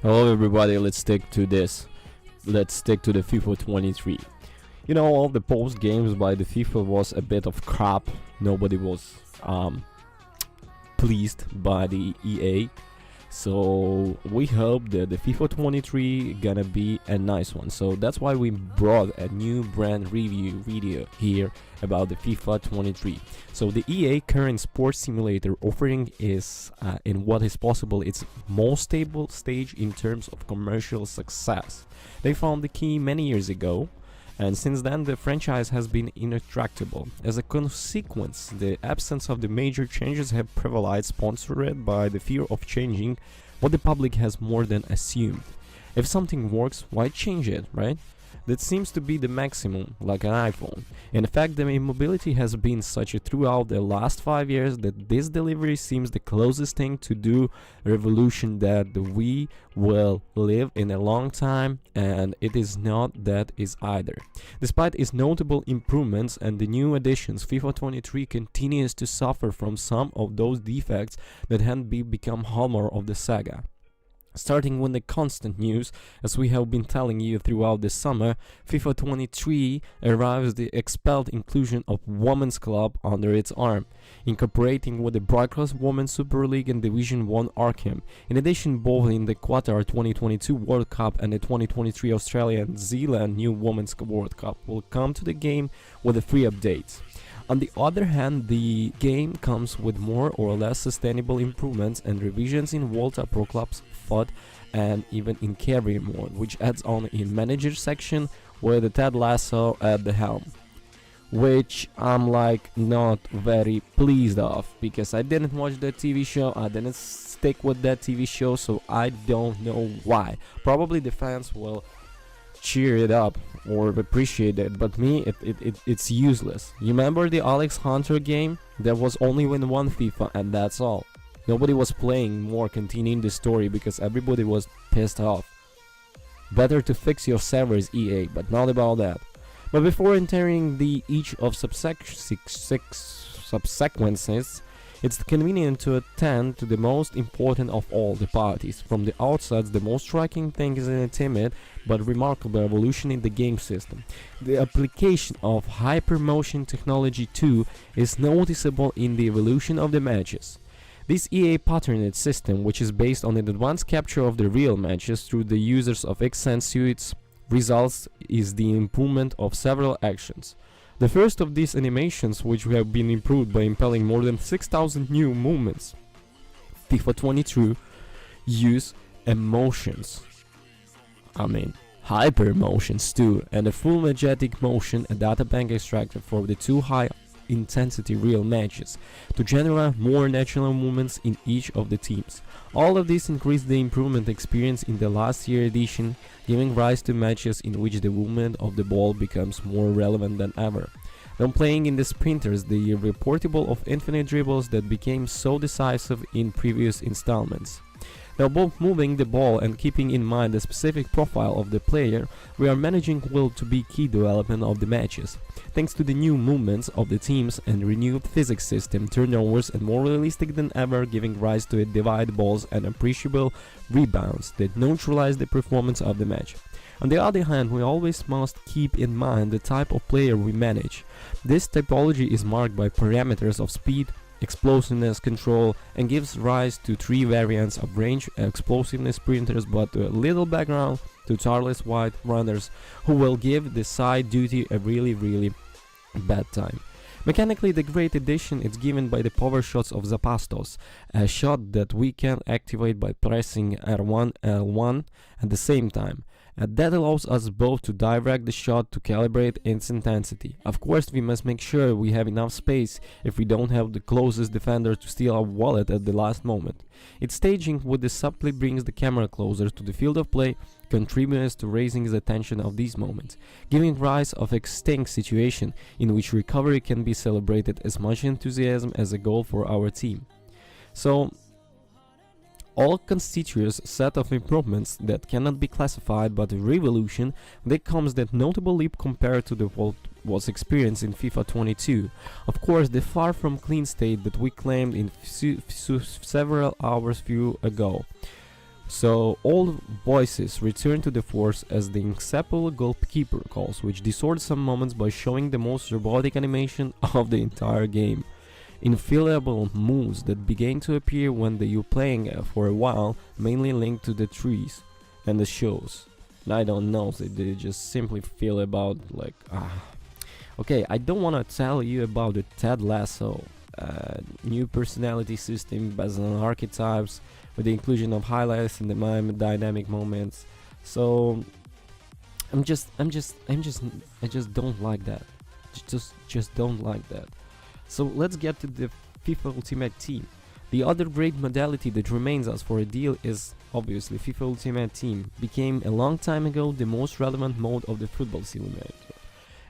Hello everybody, let's stick to this. Let's stick to the FIFA 23. All the post games by the FIFA was a bit of crap. Nobody was pleased by the EA. So we hope that the FIFA 23 gonna be a nice one. So that's why we brought a new brand review video here about the FIFA 23. So the EA current sports simulator offering is in what is possible its most stable stage in terms of commercial success. They found the key many years ago, and since then the franchise has been intractable. As a consequence, the absence of the major changes have prevailed, sponsored by the fear of changing what the public has more than assumed. If something works, why change it, right? That seems to be the maximum, like an iPhone. In fact, the mobility has been such throughout the last 5 years that this delivery seems the closest thing to do revolution that we will live in a long time, and it is not that is either. Despite its notable improvements and the new additions, FIFA 23 continues to suffer from some of those defects that had become hallmark of the saga. Starting with the constant news, as we have been telling you throughout the summer, FIFA 23 arrives the expelled inclusion of Women's Club under its arm, incorporating with the broadcast Women's Super League and Division 1 Arkham. In addition, both in the Qatar 2022 World Cup and the 2023 Australia and Zealand New Women's World Cup will come to the game with the free updates. On the other hand, the game comes with more or less sustainable improvements and revisions in Volta Pro Clubs, FUT, and even in career mode, which adds on in manager section with Ted Lasso at the helm, which I'm not very pleased of, because I didn't watch that TV show, I didn't stick with that TV show, so I don't know why. Probably the fans will cheer it up or appreciate it, but me it's useless. You remember the Alex Hunter game? There was only one FIFA and that's all. Nobody was playing more, continuing the story, because everybody was pissed off. Better to fix your servers, EA, but not about that. But before entering the each of subsequences, it's convenient to attend to the most important of all, the parties. From the outset, the most striking thing is a timid but remarkable evolution in the game system. The application of hypermotion technology too is noticeable in the evolution of the matches. This EA patterned system, which is based on an advanced capture of the real matches through the users of Accentuate's results, is the improvement of several actions. The first of these animations, which have been improved by impelling more than 6,000 new movements. FIFA 22 use emotions. Hyper emotions too, and a full magnetic motion, a data bank extracted for the two high intensity real matches to generate more natural movements in each of the teams. All of this increased the improvement experience in the last year edition, giving rise to matches in which the movement of the ball becomes more relevant than ever. When playing in the sprinters, the reportable of infinite dribbles that became so decisive in previous installments. Now, both moving the ball and keeping in mind the specific profile of the player, we are managing will to be key development of the matches. Thanks to the new movements of the teams and renewed physics system, turnovers and more realistic than ever, giving rise to a divide balls and appreciable rebounds that neutralize the performance of the match. On the other hand, we always must keep in mind the type of player we manage. This typology is marked by parameters of speed, explosiveness, control, and gives rise to three variants of range explosiveness sprinters, but a little background to tireless wide runners who will give the side duty a really bad time. Mechanically, the great addition is given by the power shots of Zapastos, a shot that we can activate by pressing R1, L1 at the same time. And that allows us both to direct the shot to calibrate its intensity. Of course, we must make sure we have enough space if we don't have the closest defender to steal our wallet at the last moment. Its staging with the subtly brings the camera closer to the field of play, contributes to raising the attention of these moments, giving rise of extinct situation in which recovery can be celebrated as much enthusiasm as a goal for our team. So, all constitutes a set of improvements that cannot be classified, but a revolution that comes that notable leap compared to what was experienced in FIFA 22. Of course, the far from clean state that we claimed in several hours few ago. So old voices return to the force as the inseparable goalkeeper calls, which distort some moments by showing the most robotic animation of the entire game. Infallible moves that began to appear when you playing for a while, mainly linked to the trees and the shows. And I don't know, they just simply feel about like Okay, I don't want to tell you about the Ted Lasso new personality system based on archetypes with the inclusion of highlights in the dynamic moments. So I just don't like that. Just don't like that. So let's get to the FIFA Ultimate Team. The other great modality that remains us for a deal is obviously FIFA Ultimate Team. Became a long time ago the most relevant mode of the football simulator.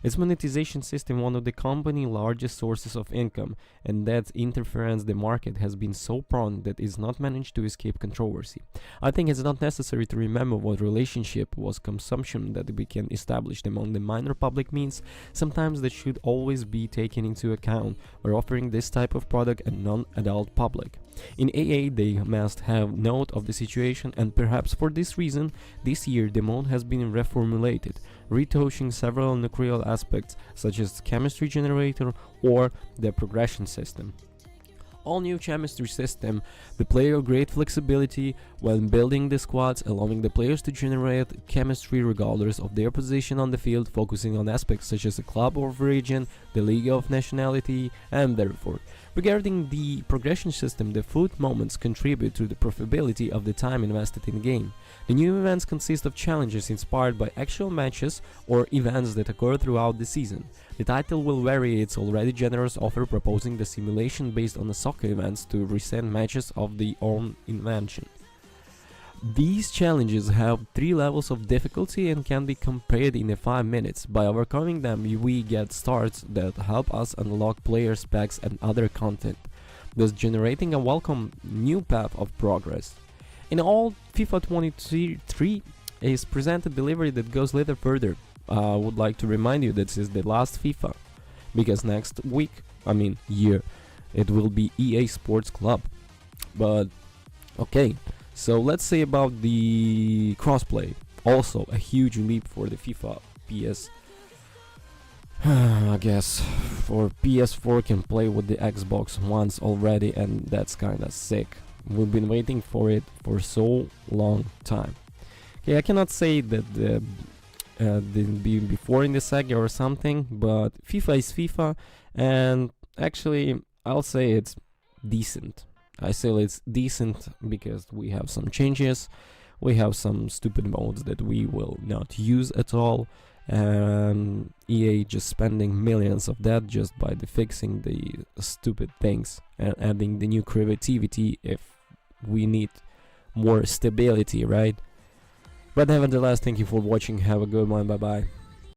Its monetization system one of the company's largest sources of income, and that interference the market has been so prone that it's not managed to escape controversy. I think it's not necessary to remember what relationship was consumption that became established among the minor public means. Sometimes that should always be taken into account when offering this type of product and non-adult public. In AA, they must have note of the situation, and perhaps for this reason, this year the mode has been reformulated, retouching several nuclear aspects such as chemistry generator or the progression system. All new chemistry system, the player great flexibility when building the squads, allowing the players to generate chemistry regardless of their position on the field, focusing on aspects such as the club of origin, the league of nationality, and therefore. Regarding the progression system, the foot moments contribute to the profitability of the time invested in the game. The new events consist of challenges inspired by actual matches or events that occur throughout the season. The title will vary its already generous offer, proposing the simulation based on the soccer events to recent matches of the own invention. These challenges have 3 levels of difficulty and can be completed in 5 minutes. By overcoming them, we get starts that help us unlock player specs and other content, thus generating a welcome new path of progress. In all, FIFA 23 is presented delivery that goes a little further. I would like to remind you that this is the last FIFA, because next year, it will be EA Sports Club. But okay, so let's say about the crossplay. Also a huge leap for the FIFA PS. I guess for PS4 can play with the Xbox once already, and that's kinda sick. We've been waiting for it for so long time. Okay, I cannot say that didn't be before in the saga or something, but FIFA is FIFA, and actually I'll say it's decent. I say it's decent because we have some changes, we have some stupid modes that we will not use at all, and EA just spending millions of that just by fixing the stupid things and adding the new creativity if we need more stability, right? But nevertheless, thank you for watching, have a good one, bye bye.